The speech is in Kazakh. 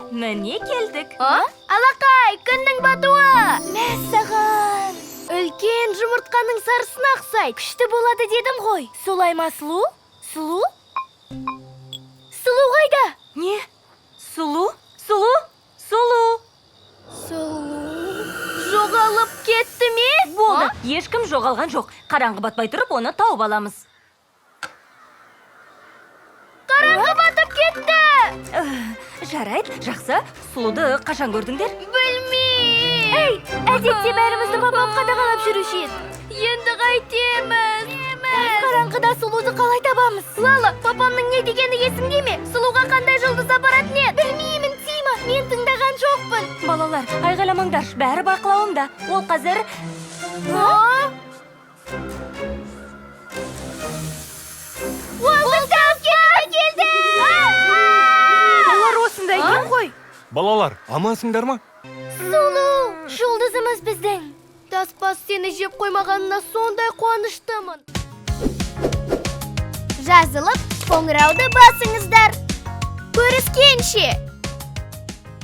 Міне келдік. Алақай, күннің батуы! Мәссаған! Үлкен жұмыртқаның сарысын ақсай. Күшті болады дедім ғой. Солай ма, Сұлу? Сұлу? Сұлу қайда? Не? Сұлу? Сұлу? Сұлу? Сұлу... Жоғалып кетті ме? Болды, ешкім жоғалған жоқ. Қараңғы батпай тұрып, оны тауып аламыз. Қараңғы батып кетті! Жарайды, жақсы. Сұлуды қашан көрдіңдер? Білмеймін. Ей, әдетте бәрімізді папам қадағалап жүруші еді. Енді қайтеміз. Қараңғыда Сұлуды қалай табамыз? Лала, папамның не дегені есіңде ме? Сұлуға қандай жұлдыз апаратын еді? Білмеймін, Тима, мен тыңдаған жоқпын. Балалар, айғайламаңдар, бәрі бақылауымда. Ол қазір... Келді! Олар осында екен ғой. Балалар, амансыңдар ма? Сұлу, жұлдызымыз біздің. Таспас сені жеп қоймағанына сондай қуаныштымын. Жазылып, қоңырауды басыңыздар. Көріскенше!